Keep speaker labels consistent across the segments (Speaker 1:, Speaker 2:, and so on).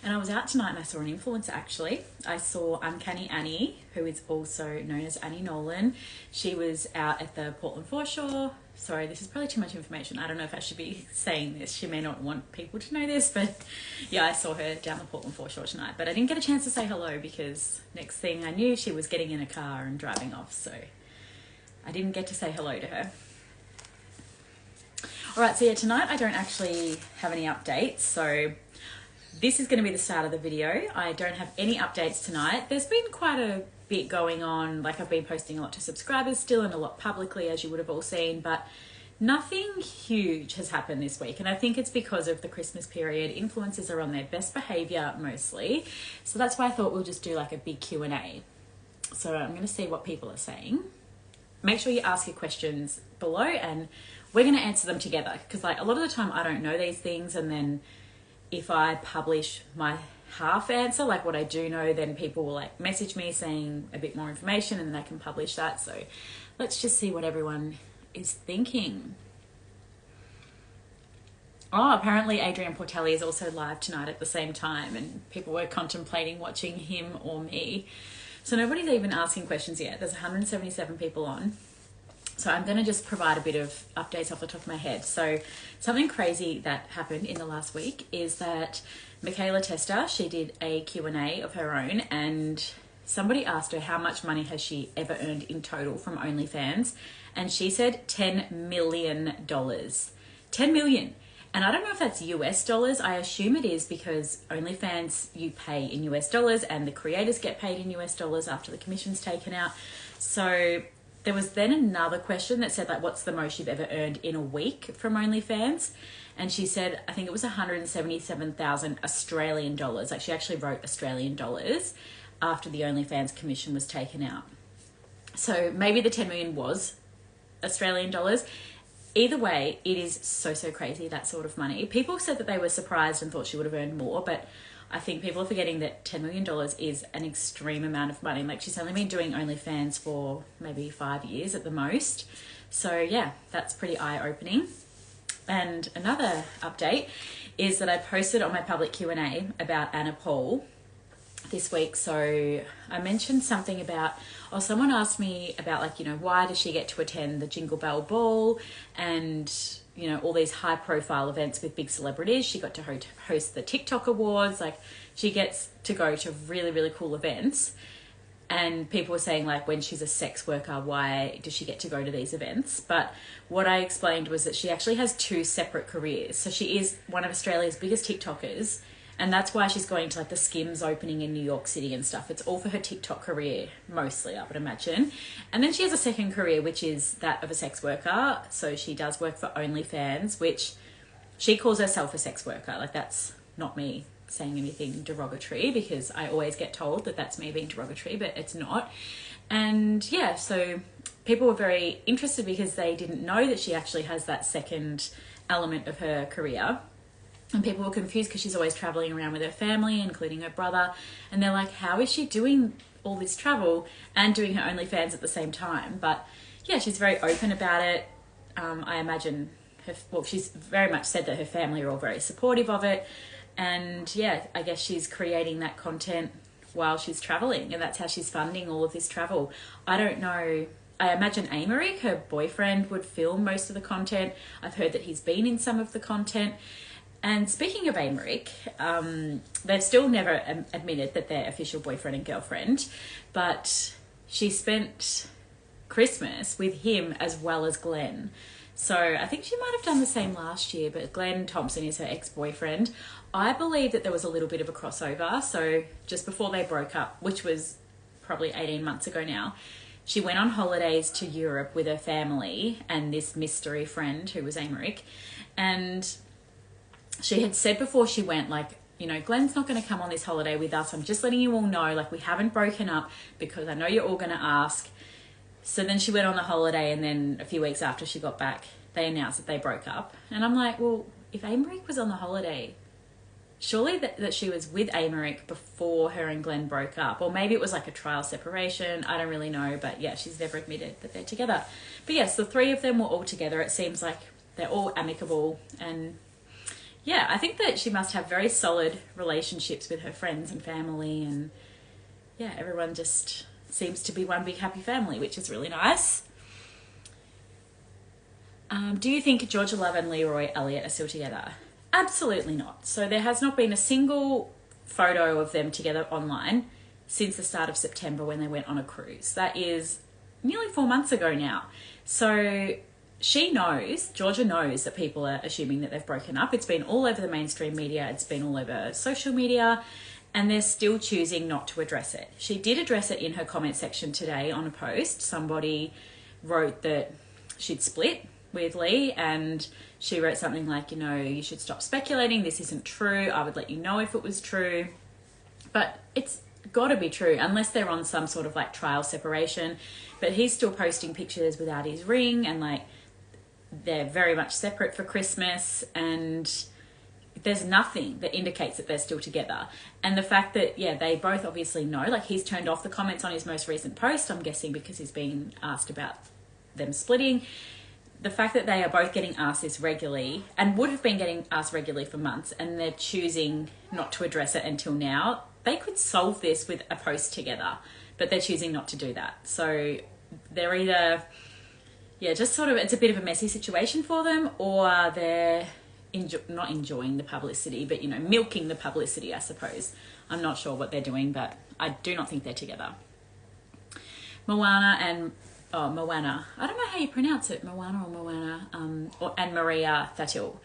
Speaker 1: And I was out tonight and I saw an influencer actually. I saw Uncanny Annie, who is also known as Annie Nolan. She was out at the Portland foreshore. Sorry, this is probably too much information. I don't know if I should be saying this. She may not want people to know this, but yeah, I saw her down the Portland foreshore tonight. But I didn't get a chance to say hello because next thing I knew, she was getting in a car and driving off. So I didn't get to say hello to her. All right, so yeah, tonight I don't actually have any updates. So this is going to be the start of the video. I don't have any updates tonight. There's been quite a bit going on. Like I've been posting a lot to subscribers still and a lot publicly, as you would have all seen, but nothing huge has happened this week. And I think it's because of the Christmas period. Influencers are on their best behavior mostly. So that's why I thought we'll just do like a big Q&A. So I'm going to see what people are saying. Make sure you ask your questions below and we're going to answer them together. Because like a lot of the time I don't know these things, and then if I publish my half answer, like what I do know, then people will like message me saying a bit more information and then I can publish that. So let's just see what everyone is thinking. Oh, apparently Adrian Portelli is also live tonight at the same time and people were contemplating watching him or me. So nobody's even asking questions yet. There's 177 people on. So I'm going to just provide a bit of updates off the top of my head. So something crazy that happened in the last week is that Testa, she did a Q&A of her own, and somebody asked her how much money has she ever earned in total from OnlyFans, and she said $10 million. 10 million. And I don't know if that's US dollars. I assume it is because OnlyFans you pay in US dollars and the creators get paid in US dollars after the commission's taken out. So there was then another question that said, like, what's the most you've ever earned in a week from OnlyFans? And she said, I think it was 177,000 Australian dollars. Like, she actually wrote Australian dollars after the OnlyFans commission was taken out. So maybe the 10 million was Australian dollars. Either way, it is so crazy, that sort of money. People said that they were surprised and thought she would have earned more, but I think people are forgetting that $10 million is an extreme amount of money. Like, she's only been doing OnlyFans for maybe 5 years at the most. So yeah, that's pretty eye-opening. And another update is that I posted on my public Q&A about Anna Paul this week. So I mentioned something about, someone asked me about, like, you know, why does she get to attend the Jingle Bell Ball and, you know, all these high profile events with big celebrities. She got to host the TikTok awards. Like, she gets to go to really cool events. And people were saying, like, when she's a sex worker, why does she get to go to these events? But what I explained was that she actually has two separate careers. So she is one of Australia's biggest TikTokers. And that's why she's going to, like, the Skims opening in New York City and stuff. It's all for her TikTok career, mostly, I would imagine. And then she has a second career, which is that of a sex worker. So she does work for OnlyFans, which she calls herself a sex worker. Like, that's not me saying anything derogatory, because I always get told that that's me being derogatory, but it's not. And yeah, so people were very interested because they didn't know that she actually has that second element of her career. And people were confused because she's always traveling around with her family, including her brother. And they're like, how is she doing all this travel and doing her OnlyFans at the same time? But yeah, she's very open about it. I imagine she's very much said that her family are all very supportive of it. And yeah, I guess she's creating that content while she's traveling, and that's how she's funding all of this travel. I don't know. I imagine Americ, her boyfriend, would film most of the content. I've heard that he's been in some of the content. And speaking of Americ, they've still never admitted that they're official boyfriend and girlfriend, but she spent Christmas with him as well as Glenn. So I think she might have done the same last year, but Glenn Thompson is her ex-boyfriend. I believe that there was a little bit of a crossover. So just before they broke up, which was probably 18 months ago now, she went on holidays to Europe with her family and this mystery friend who was Americ. And she had said before she went, like, you know, Glenn's not going to come on this holiday with us. I'm just letting you all know, like, we haven't broken up because I know you're all going to ask. So then she went on the holiday, and then a few weeks after she got back, they announced that they broke up. And I'm like, well, if Americ was on the holiday, surely that she was with Americ before her and Glenn broke up. Or maybe it was like a trial separation. I don't really know. But yeah, she's never admitted that they're together. But yes, the three of them were all together. It seems like they're all amicable. And yeah, I think that she must have very solid relationships with her friends and family, and yeah, everyone just seems to be one big happy family, which is really nice. Do you think Georgia Love and Leroy Elliott are still together? Absolutely not. So there has not been a single photo of them together online since the start of September when they went on a cruise. That is nearly 4 months ago now. So Georgia knows that people are assuming that they've broken up. It's been all over the mainstream media. It's been all over social media, and they're still choosing not to address it. She did address it in her comment section today on a post. Somebody wrote that she'd split with Lee, and she wrote something like, you should stop speculating. This isn't true. I would let you know if it was true. But it's got to be true unless they're on some sort of like trial separation. But he's still posting pictures without his ring, and like they're very much separate for Christmas, and there's nothing that indicates that they're still together. And the fact that, they both obviously know, like he's turned off the comments on his most recent post, I'm guessing because he's been asked about them splitting. The fact that they are both getting asked this regularly, and would have been getting asked regularly for months, and they're choosing not to address it until now. They could solve this with a post together, but they're choosing not to do that. So they're either, just sort of, it's a bit of a messy situation for them, or they're not enjoying the publicity, but, milking the publicity, I suppose. I'm not sure what they're doing, but I do not think they're together. Moana, I don't know how you pronounce it, Moana or Moana, and Maria Thatil.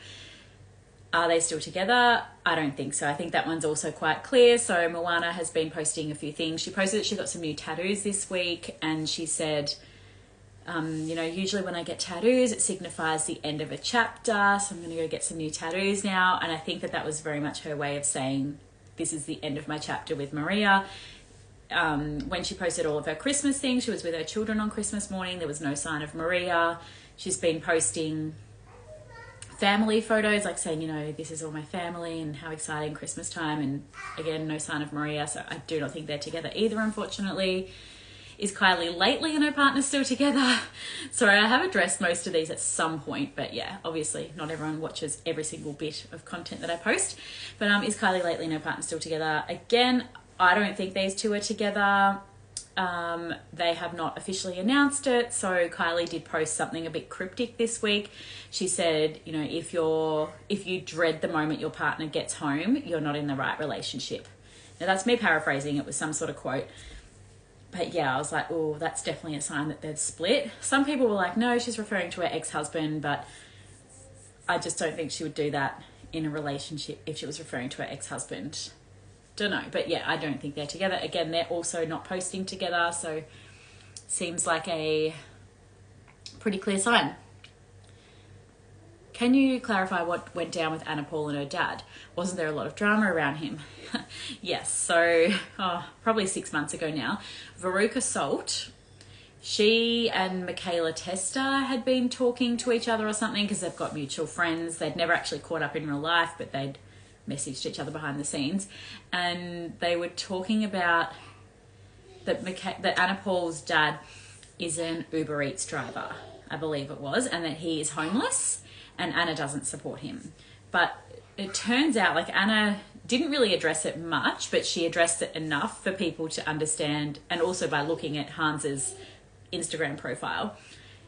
Speaker 1: Are they still together? I don't think so. I think that one's also quite clear. So Moana has been posting a few things. She posted that she got some new tattoos this week, and she said, usually when I get tattoos, it signifies the end of a chapter. So I'm going to go get some new tattoos now. And I think that was very much her way of saying, this is the end of my chapter with Maria. When she posted all of her Christmas things, she was with her children on Christmas morning. There was no sign of Maria. She's been posting family photos, like saying, this is all my family and how exciting Christmas time. And again, no sign of Maria. So I do not think they're together either, unfortunately. Is Kylie Lately and her partner still together? Sorry, I have addressed most of these at some point, but obviously not everyone watches every single bit of content that I post. But is Kylie Lately and her partner still together? Again, I don't think these two are together. They have not officially announced it. So Kylie did post something a bit cryptic this week. She said, if you dread the moment your partner gets home, you're not in the right relationship. Now that's me paraphrasing. It was some sort of quote. But I was like, oh, that's definitely a sign that they've split. Some people were like, no, she's referring to her ex-husband, but I just don't think she would do that in a relationship if she was referring to her ex-husband. Don't know, but I don't think they're together. Again, they're also not posting together, so seems like a pretty clear sign. Can you clarify what went down with Anna Paul and her dad? Wasn't there a lot of drama around him? Yes, so probably 6 months ago now, Veruca Salt, she and Michaela Testa had been talking to each other or something because they've got mutual friends. They'd never actually caught up in real life, but they'd messaged each other behind the scenes, and they were talking about that Anna Paul's dad is an Uber Eats driver, I believe it was, and that he is homeless and Anna doesn't support him. But it turns out like Anna didn't really address it much, but she addressed it enough for people to understand, and also by looking at Hans's Instagram profile.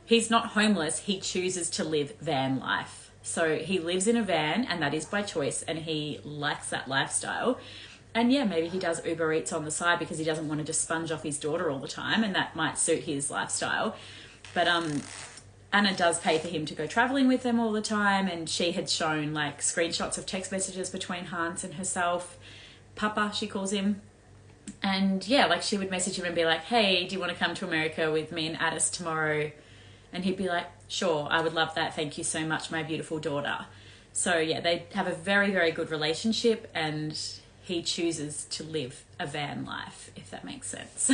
Speaker 1: He's not homeless, he chooses to live van life. So he lives in a van, and that is by choice, and he likes that lifestyle. And maybe he does Uber Eats on the side because he doesn't want to just sponge off his daughter all the time, and that might suit his lifestyle. But Anna does pay for him to go traveling with them all the time, and she had shown like screenshots of text messages between Hans and herself. Papa, she calls him. And like she would message him and be like, hey, do you want to come to America with me and Addis tomorrow? And he'd be like, sure, I would love that. Thank you so much, my beautiful daughter. So they have a very, very good relationship, and he chooses to live a van life, if that makes sense.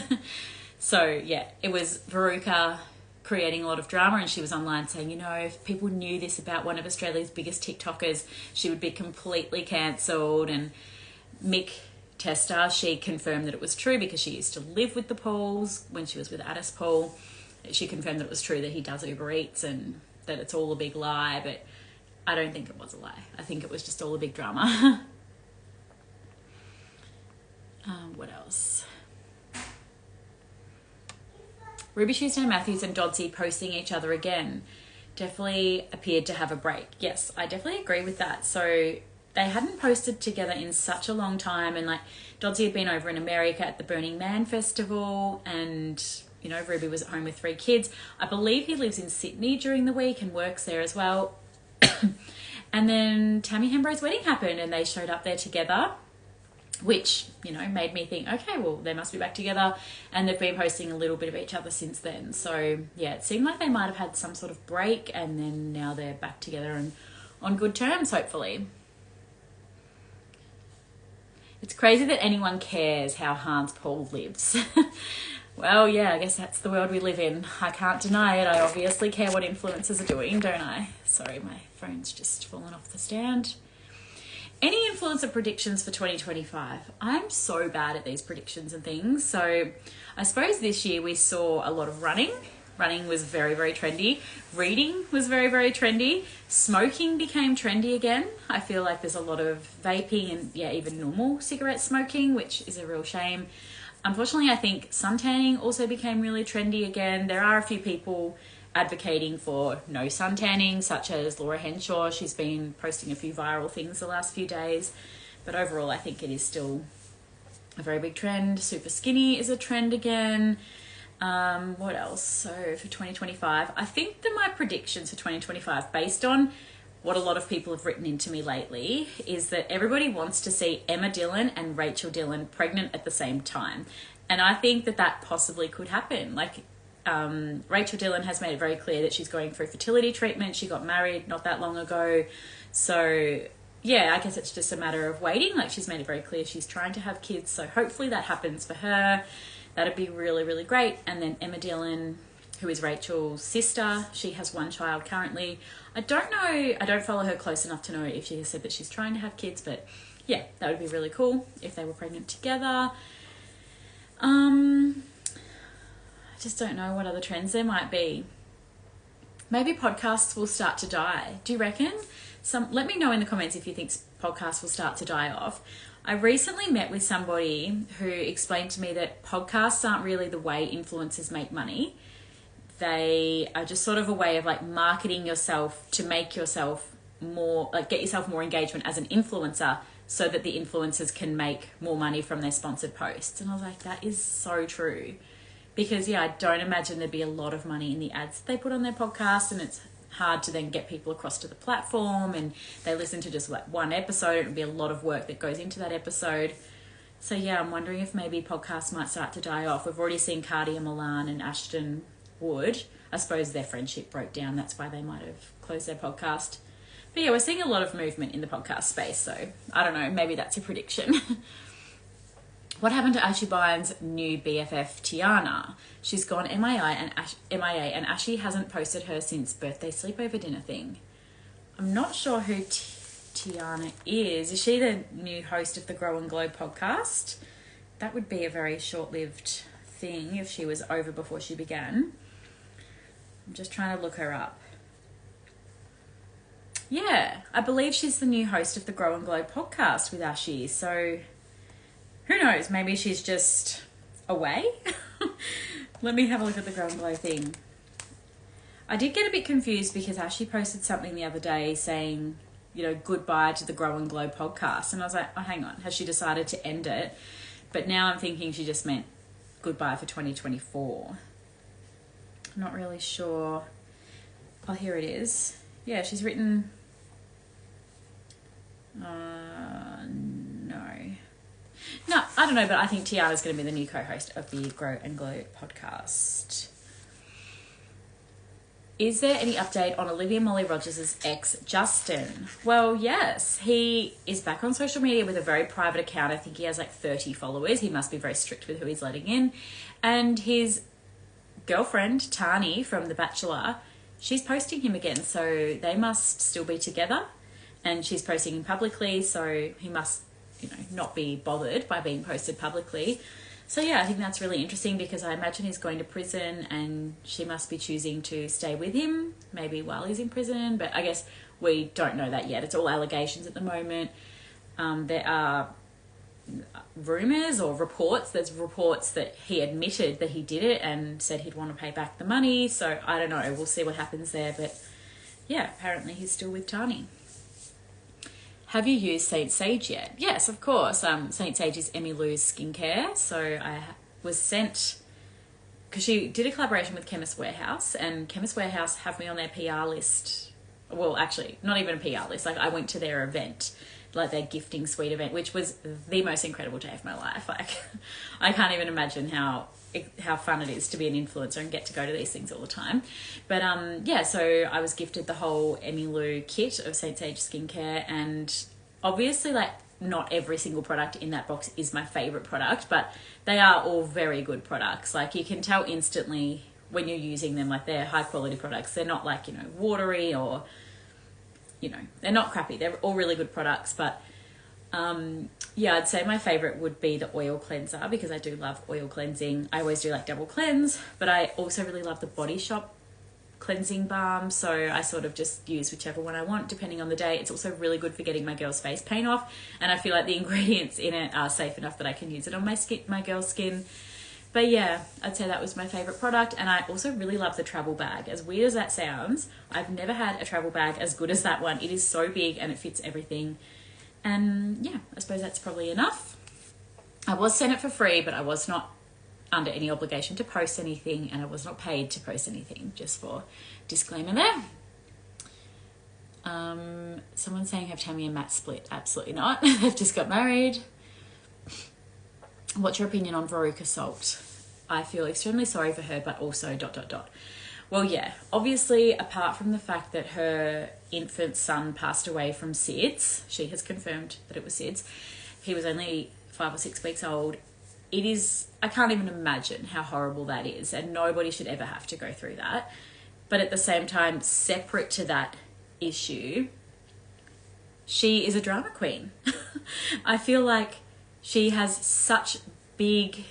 Speaker 1: So it was Veruca creating a lot of drama, and she was online saying, if people knew this about one of Australia's biggest TikTokers, she would be completely cancelled. And Mick Testa, she confirmed that it was true because she used to live with the Pauls when she was with Addis Paul. She confirmed that it was true that he does Uber Eats and that it's all a big lie. But I don't think it was a lie. I think it was just all a big drama. What else? Ruby Tuesday Matthews and Dodsey posting each other again definitely appeared to have a break. Yes, I definitely agree with that. So they hadn't posted together in such a long time, and like Dodsey had been over in America at the Burning Man festival, and you know, Ruby was at home with 3 kids. I believe he lives in Sydney during the week and works there as well. And then Tammy Hembro's wedding happened and they showed up there together, which, you know, made me think, okay, well, they must be back together. And they've been posting a little bit of each other since then. So, yeah, it seemed like they might have had some sort of break, and then now they're back together and on good terms, hopefully. It's crazy that anyone cares how Hans Paul lives. Well, yeah, I guess that's the world we live in. I can't deny it. I obviously care what influencers are doing, don't I? Sorry, my phone's just fallen off the stand. Any influencer predictions for 2025? I'm so bad at these predictions and things. So I suppose this year we saw a lot of running. Running was very, very trendy. Reading was very, very trendy. Smoking became trendy again. I feel like there's a lot of vaping and, yeah, even normal cigarette smoking, which is a real shame. Unfortunately, I think suntanning also became really trendy again. There are a few people advocating for no suntanning, such as Laura Henshaw. She's been posting a few viral things the last few days. But overall, I think it is still a very big trend. Super skinny is a trend again. What else? So for 2025, I think that my predictions for 2025, based on what a lot of people have written into me lately, is that everybody wants to see Emma Dillon and Rachel Dillon pregnant at the same time. And I think that that possibly could happen. Like, Rachel Dillon has made it very clear that she's going through fertility treatment. She got married not that long ago. So yeah, I guess it's just a matter of waiting. Like, she's made it very clear she's trying to have kids. So hopefully that happens for her. That'd be really, really great. And then Emma Dillon, who is Rachel's sister, she has 1 child currently. I don't know, I don't follow her close enough to know if she has said that she's trying to have kids, but yeah, that would be really cool if they were pregnant together. I just don't know what other trends there might be. Maybe podcasts will start to die. Do you reckon? Let me know in the comments if you think podcasts will start to die off. I recently met with somebody who explained to me that podcasts aren't really the way influencers make money. They are just sort of a way of like marketing yourself to make yourself more, like get yourself more engagement as an influencer so that the influencers can make more money from their sponsored posts. And I was like, that is so true. Because yeah, I don't imagine there'd be a lot of money in the ads that they put on their podcast, and it's hard to then get people across to the platform, and they listen to just like 1 episode. It would be a lot of work that goes into that episode. So yeah, I'm wondering if maybe podcasts might start to die off. We've already seen Cardia Milan and Ashton Wood. I suppose their friendship broke down. That's why they might have closed their podcast. But yeah, we're seeing a lot of movement in the podcast space. So I don't know, maybe that's a prediction. What happened to Ashley Bynes' new BFF, Tiana? She's gone MIA, and Ashley hasn't posted her since birthday sleepover dinner thing. I'm not sure who Tiana is. Is she the new host of the Grow and Glow podcast? That would be a very short-lived thing if she was over before she began. I'm just trying to look her up. Yeah, I believe she's the new host of the Grow and Glow podcast with Ashley. So who knows? Maybe she's just away. Let me have a look at the Grow and Glow thing. I did get a bit confused because Ashley posted something the other day saying, you know, goodbye to the Grow and Glow podcast. And I was like, oh, hang on. Has she decided to end it? But now I'm thinking she just meant goodbye for 2024. I'm not really sure. Oh, here it is. Yeah, she's written... No, I don't know, but I think Tiana's going to be the new co-host of the Grow and Glow podcast. Is there any update on Olivia Molly Rogers' ex, Justin? Well, yes. He is back on social media with a very private account. I think he has like 30 followers. He must be very strict with who he's letting in. And his girlfriend, Tani, from The Bachelor, she's posting him again. So they must still be together. And she's posting him publicly, so he must, you know, not be bothered by being posted publicly. So yeah, I think that's really interesting because I imagine he's going to prison and she must be choosing to stay with him, maybe while he's in prison. But I guess We don't know that yet. It's all allegations at the moment. There are rumours or reports. There's reports that he admitted that he did it and said he'd want to pay back the money. So I don't know. We'll see what happens there. But yeah, apparently he's still with Tani. Have you used Saint Sage yet? Yes, of course. Saint Sage is Emmy Lou's skincare. So I was sent, because she did a collaboration with Chemist Warehouse, and Chemist Warehouse have me on their PR list. Well, actually, not even a PR list. Like, I went to their event, like their gifting suite event, which was the most incredible day of my life. Like, I can't even imagine how fun it is to be an influencer and get to go to these things all the time. But yeah, so I was gifted the whole Emmy Lou kit of Saint Sage skincare, and obviously, like, not every single product in that box is my favorite product, but they are all very good products. Like, you can tell instantly when you're using them, like, they're high quality products. They're not like, you know, watery, or, you know, they're not crappy. They're all really good products. But yeah, I'd say my favorite would be the oil cleanser, because I do love oil cleansing. I always do like double cleanse, but I also really love the Body Shop cleansing balm, so I sort of just use whichever one I want depending on the day. It's also really good for getting my girl's face paint off, and I feel like the ingredients in it are safe enough that I can use it on my girl's skin. But yeah, I'd say that was my favorite product. And I also really love the travel bag. As weird as that sounds, I've never had a travel bag as good as that one. It is so big and it fits everything. And yeah, I suppose that's probably enough. I was sent it for free, but I was not under any obligation to post anything, and I was not paid to post anything, just for disclaimer there. Someone's saying, have Tammy and Matt split? Absolutely not. They've just got married. What's your opinion on Veruca Salt? I feel extremely sorry for her, but also ... Well, yeah, obviously, apart from the fact that her infant son passed away from SIDS, she has confirmed that it was SIDS. He was only 5 or 6 weeks old. It is, I can't even imagine how horrible that is, and nobody should ever have to go through that. But at the same time, separate to that issue, she is a drama queen. I feel like she has such big,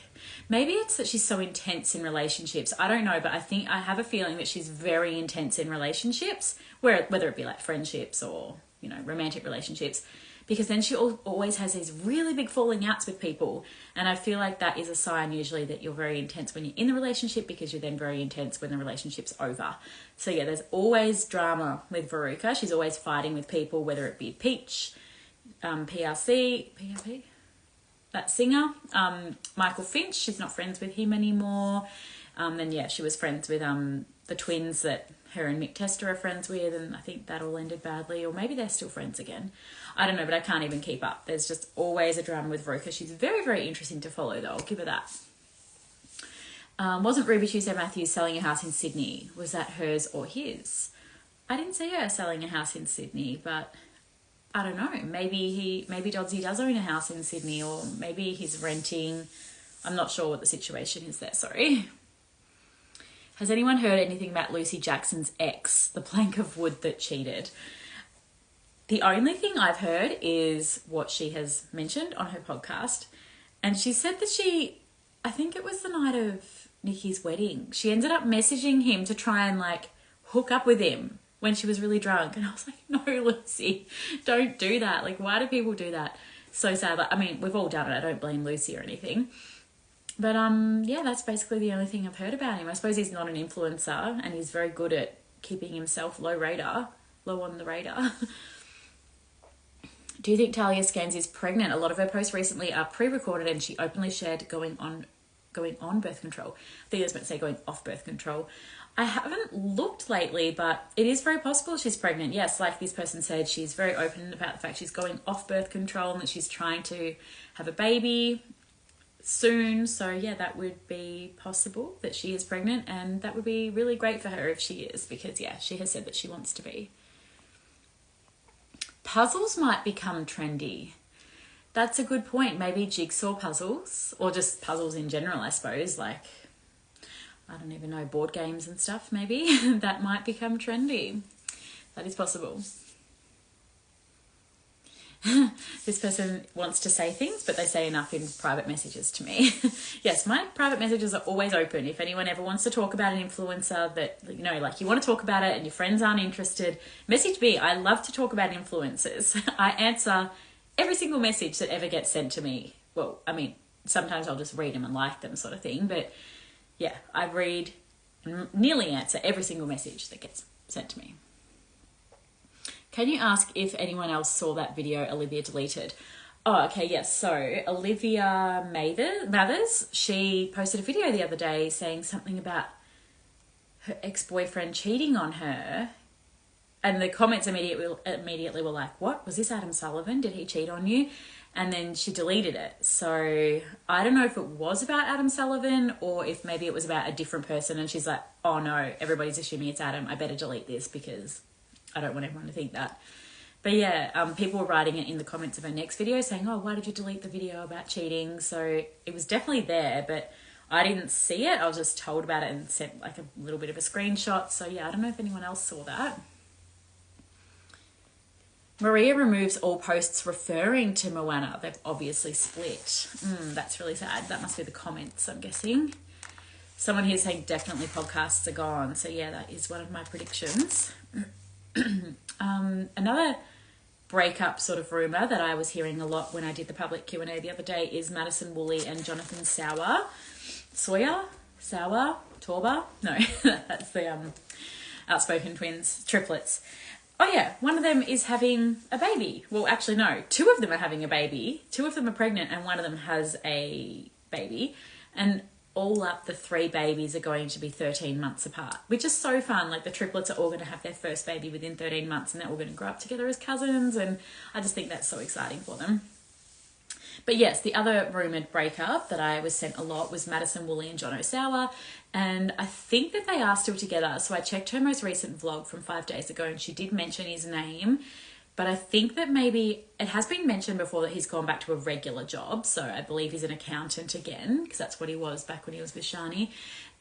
Speaker 1: maybe it's that she's so intense in relationships. I don't know, but I have a feeling that she's very intense in relationships, whether it be like friendships or, you know, romantic relationships, because then she always has these really big falling outs with people. And I feel like that is a sign usually that you're very intense when you're in the relationship, because you're then very intense when the relationship's over. So yeah, there's always drama with Veruca. She's always fighting with people, whether it be Peach, PRP, that singer, Michael Finch. She's not friends with him anymore. And yeah, she was friends with the twins that her and Testa are friends with, and I think that all ended badly, or maybe they're still friends again. I don't know, but I can't even keep up. There's just always a drama with Veruca. She's very, very interesting to follow, though. I'll give her that. Wasn't Ruby Tuesday Matthews selling a house in Sydney? Was that hers or his? I didn't see her selling a house in Sydney, but I don't know. Maybe Dodsy does own a house in Sydney, or maybe he's renting. I'm not sure what the situation is there, sorry. Has anyone heard anything about Lucy Jackson's ex, the plank of wood that cheated? The only thing I've heard is what she has mentioned on her podcast. And she said that I think it was the night of Nikki's wedding, she ended up messaging him to try and like hook up with him when she was really drunk. And I was like, no, Lucy, don't do that. Like, why do people do that? So sad. Like, I mean, we've all done it. I don't blame Lucy or anything. But yeah, that's basically the only thing I've heard about him. I suppose he's not an influencer, and he's very good at keeping himself low on the radar. Do you think Talia Scans is pregnant? A lot of her posts recently are pre-recorded, and she openly shared going on birth control. I think I was meant to say going off birth control. I haven't looked lately, but it is very possible she's pregnant. Yes, like this person said, she's very open about the fact she's going off birth control and that she's trying to have a baby soon. So yeah, that would be possible that she is pregnant, and that would be really great for her if she is, because yeah, she has said that she wants to be. Puzzles might become trendy. That's a good point. Maybe jigsaw puzzles, or just puzzles in general, I suppose, like, I don't even know, board games and stuff, maybe. That might become trendy. That is possible. This person wants to say things, but they say enough in private messages to me. Yes, my private messages are always open. If anyone ever wants to talk about an influencer that, you know, like you want to talk about it and your friends aren't interested, message me. I love to talk about influencers. I answer every single message that ever gets sent to me. Well, I mean, sometimes I'll just read them and like them sort of thing. But yeah, I read and nearly answer every single message that gets sent to me. Can you ask if anyone else saw that video Olivia deleted? Oh, okay, yes. So Olivia Mathers, she posted a video the other day saying something about her ex-boyfriend cheating on her. And the comments immediately were like, what? Was this Adam Sullivan? Did he cheat on you? And then she deleted it. So I don't know if it was about Adam Sullivan or if maybe it was about a different person. And she's like, oh no, everybody's assuming it's Adam. I better delete this because I don't want everyone to think that. But yeah, people were writing it in the comments of her next video saying, oh, why did you delete the video about cheating? So it was definitely there, but I didn't see it. I was just told about it and sent like a little bit of a screenshot. So yeah, I don't know if anyone else saw that. Maria removes all posts referring to Moana. They've obviously split. That's really sad. That must be the comments, I'm guessing. Someone here saying definitely podcasts are gone. So yeah, that is one of my predictions. Another breakup sort of rumor that I was hearing a lot when I did the public Q&A the other day is Madison Woolley and Jonathan Torba. No, that's the outspoken twins, triplets. Oh yeah, one of them is having a baby. Well, actually no, two of them are having a baby. Two of them are pregnant and one of them has a baby. And all up, the 3 babies are going to be 13 months apart, which is so fun. Like the triplets are all going to have their first baby within 13 months and they're all going to grow up together as cousins. And I just think that's so exciting for them. But yes, the other rumoured breakup that I was sent a lot was Madison Woolley and John O'Sour. And I think that they are still together. So I checked her most recent vlog from 5 days ago and she did mention his name. But I think that maybe it has been mentioned before that he's gone back to a regular job. So I believe he's an accountant again, because that's what he was back when he was with Shani.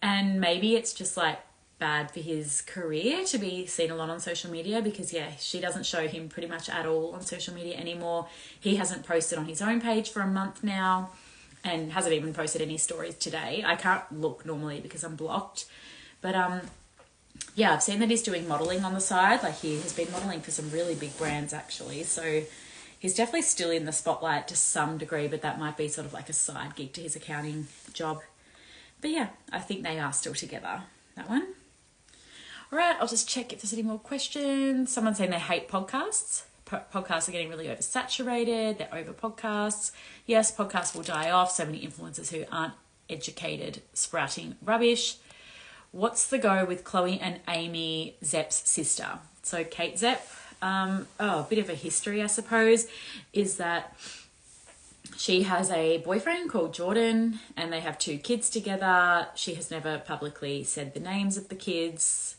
Speaker 1: And maybe it's just like bad for his career to be seen a lot on social media because, yeah, she doesn't show him pretty much at all on social media anymore. He hasn't posted on his own page for a month now and hasn't even posted any stories today. I can't look normally because I'm blocked. But yeah, I've seen that he's doing modelling on the side. Like he has been modelling for some really big brands actually. So he's definitely still in the spotlight to some degree, but that might be sort of like a side gig to his accounting job. But yeah, I think they are still together, that one. All right, I'll just check if there's any more questions. Someone's saying they hate podcasts. Podcasts are getting really oversaturated. They're over podcasts. Yes, podcasts will die off. So many influencers who aren't educated sprouting rubbish. What's the go with Chloe and Amy, Zepp's sister? So Kate Zepp, a bit of a history, I suppose, is that she has a boyfriend called Jordan and they have 2 kids together. She has never publicly said the names of the kids.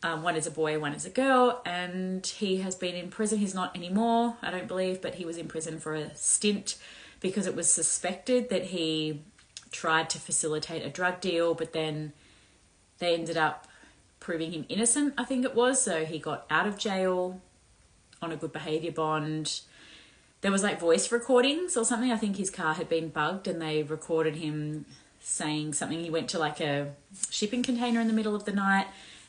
Speaker 1: One is a boy, one is a girl, and he has been in prison. He's not anymore, I don't believe, but he was in prison for a stint because it was suspected that he tried to facilitate a drug deal, but then they ended up proving him innocent, I think it was. So he got out of jail on a good behaviour bond. There was like voice recordings or something. I think his car had been bugged and they recorded him saying something. He went to like a shipping container in the middle of the night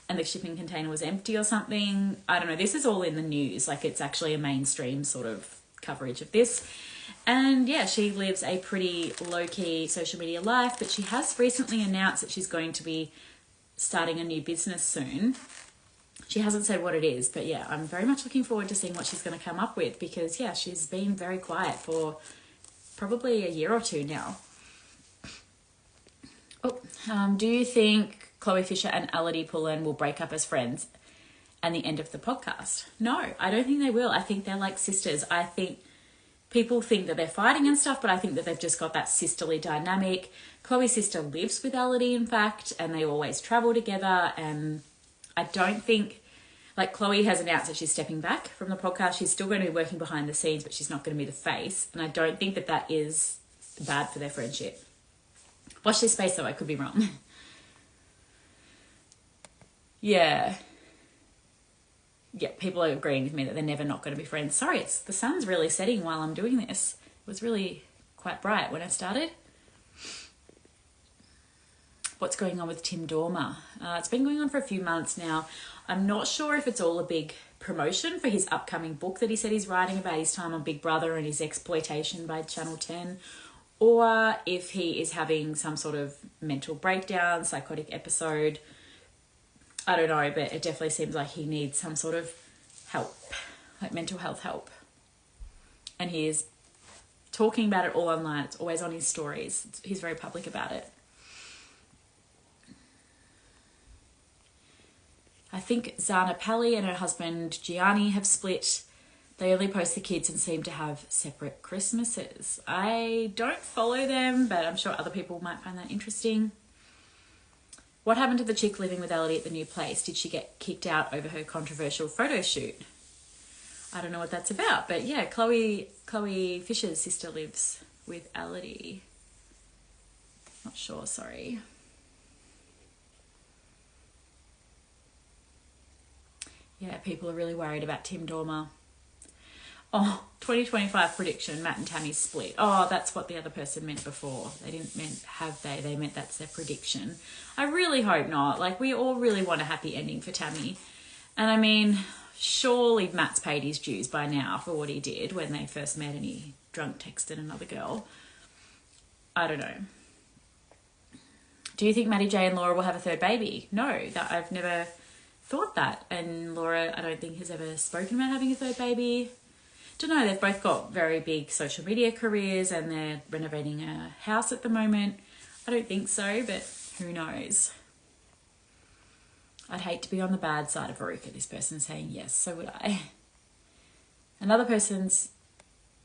Speaker 1: and the shipping container was empty or something. I don't know. This is all in the news. Like it's actually a mainstream sort of coverage of this. And yeah, she lives a pretty low-key social media life, but she has recently announced that she's going to be starting a new business soon. She hasn't said what it is, but yeah, I'm very much looking forward to seeing what she's going to come up with because yeah, she's been very quiet for probably a year or 2 now. Do you think Chloe Fisher and Elodie Pullen will break up as friends and the end of the podcast? No, I don't think they will. I think they're like sisters. I think people think that they're fighting and stuff, but I think that they've just got that sisterly dynamic. Chloe's sister lives with Elodie, in fact, and they always travel together. And I don't think, like Chloe has announced that she's stepping back from the podcast. She's still going to be working behind the scenes, but she's not going to be the face. And I don't think that that is bad for their friendship. Watch this space though, I could be wrong. Yeah. yeah, people are agreeing with me that they're never not going to be friends. Sorry, the sun's really setting while I'm doing this. It was really quite bright when I started. What's going on with Tim Dormer? It's been going on for a few months now. I'm not sure if it's all a big promotion for his upcoming book that he said he's writing about his time on Big Brother and his exploitation by Channel 10, or if he is having some sort of mental breakdown, psychotic episode. I don't know, but it definitely seems like he needs some sort of help, like mental health help. And he is talking about it all online. It's always on his stories. He's very public about it. I think Zana Pally and her husband Gianni have split. They only post the kids and seem to have separate Christmases. I don't follow them, but I'm sure other people might find that interesting. What happened to the chick living with Elodie at the new place? Did she get kicked out over her controversial photo shoot? I don't know what that's about, but yeah, Chloe Fisher's sister lives with Elodie. Not sure, sorry. Yeah, people are really worried about Tim Dormer. Oh, 2025 prediction, Matt and Tammy's split. Oh, that's what the other person meant before. They didn't meant have they. They meant that's their prediction. I really hope not. Like, we all really want a happy ending for Tammy. And I mean, surely Matt's paid his dues by now for what he did when they first met and he drunk texted another girl. I don't know. Do you think Maddie J and Laura will have a third baby? No, that I've never thought that. And Laura, I don't think, has ever spoken about having a third baby. Don't know, they've both got very big social media careers and they're renovating a house at the moment. I don't think so, but who knows. I'd hate to be on the bad side of Veruca. This person's saying yes, so would I. Another person's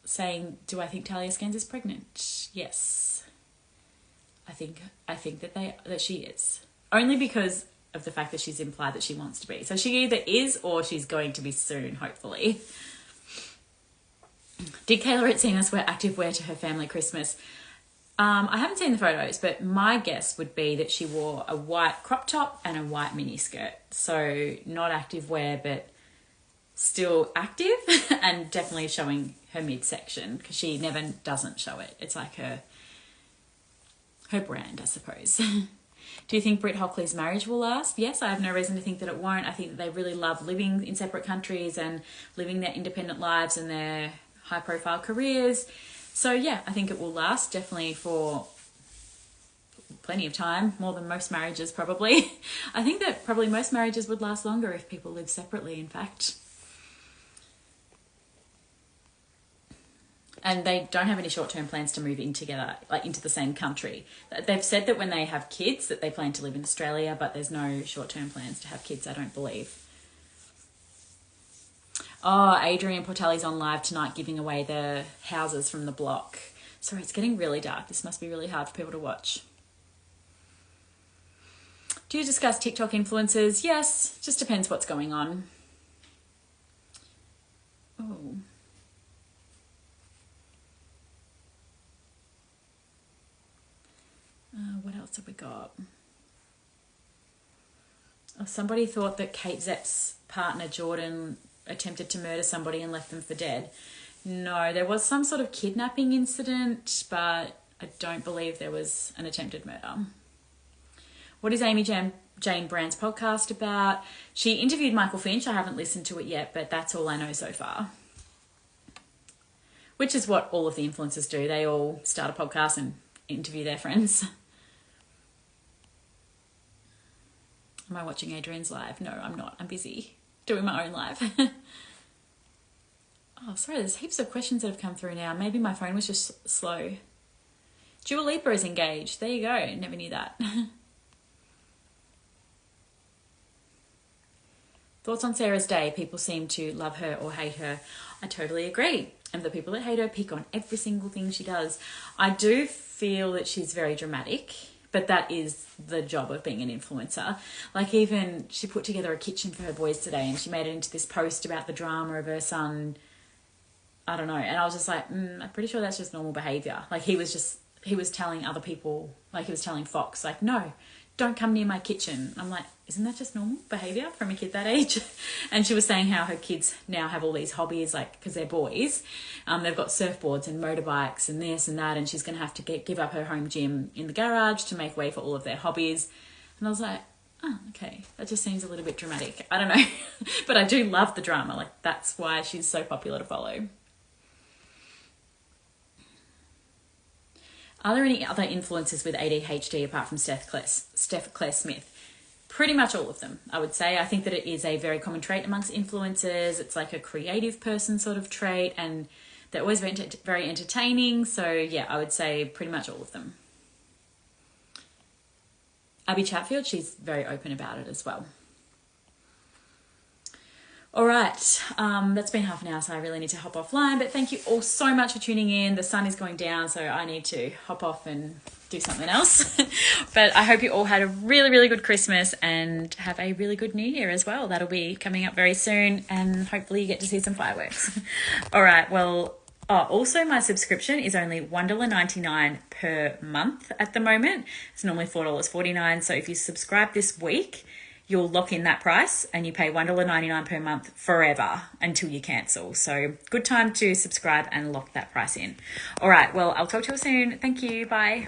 Speaker 1: saying, do I think Talia Scans is pregnant? Yes. I think that she is. Only because of the fact that she's implied that she wants to be. So she either is or she's going to be soon, hopefully. Did Kayla Ritsinas wear activewear to her family Christmas? I haven't seen the photos, but my guess would be that she wore a white crop top and a white mini skirt. So not activewear, but still active and definitely showing her midsection because she never doesn't show it. It's like her brand, I suppose. Do you think Britt Hockley's marriage will last? Yes, I have no reason to think that it won't. I think that they really love living in separate countries and living their independent lives and their high-profile careers. So yeah, I think it will last definitely for plenty of time, more than most marriages probably. I think that probably most marriages would last longer if people live separately, in fact. And they don't have any short-term plans to move in together, like into the same country. They've said that when they have kids that they plan to live in Australia, but there's no short-term plans to have kids, I don't believe. Oh, Adrian Portelli's on live tonight giving away the houses from the block. Sorry, it's getting really dark. This must be really hard for people to watch. Do you discuss TikTok influencers? Yes, just depends what's going on. Oh. What else have we got? Oh, somebody thought that Kate Zepp's partner Jordan attempted to murder somebody and left them for dead. No, there was some sort of kidnapping incident, but I don't believe there was an attempted murder. What is Amy Jane Brand's podcast about? She interviewed Michael Finch. I haven't listened to it yet, but that's all I know so far. Which is what all of the influencers do. They all start a podcast and interview their friends. Am I watching Adrian's live? No, I'm not. I'm busy doing my own live. Oh, sorry, there's heaps of questions that have come through now. Maybe my phone was just slow. Dua Lipa is engaged. There you go. Never knew that. Thoughts on Sarah's day? People seem to love her or hate her. I totally agree. And the people that hate her pick on every single thing she does. I do feel that she's very dramatic, but that is the job of being an influencer. Like, even she put together a kitchen for her boys today and she made it into this post about the drama of her son. I don't know. And I was just like, I'm pretty sure that's just normal behaviour. Like, he was telling other people, like he was telling Fox, like, no, don't come near my kitchen. I'm like, isn't that just normal behavior from a kid that age? And she was saying how her kids now have all these hobbies, like, because they're boys. They've got surfboards and motorbikes and this and that, and she's going to have to give up her home gym in the garage to make way for all of their hobbies. And I was like, oh, okay, that just seems a little bit dramatic. I don't know. But I do love the drama. Like, that's why she's so popular to follow. Are there any other influencers with ADHD apart from Steph Claire Smith? Pretty much all of them, I would say. I think that it is a very common trait amongst influencers. It's like a creative person sort of trait, and they're always very entertaining. So yeah, I would say pretty much all of them. Abby Chatfield, she's very open about it as well. All right, that's been half an hour, so I really need to hop offline. But thank you all so much for tuning in. The sun is going down, so I need to hop off and do something else. But I hope you all had a really, really good Christmas and have a really good New Year as well. That'll be coming up very soon, and hopefully you get to see some fireworks. All right, well, also my subscription is only $1.99 per month at the moment. It's normally $4.49. So if you subscribe this week, you'll lock in that price and you pay $1.99 per month forever until you cancel. So good time to subscribe and lock that price in. All right, well, I'll talk to you soon. Thank you. Bye.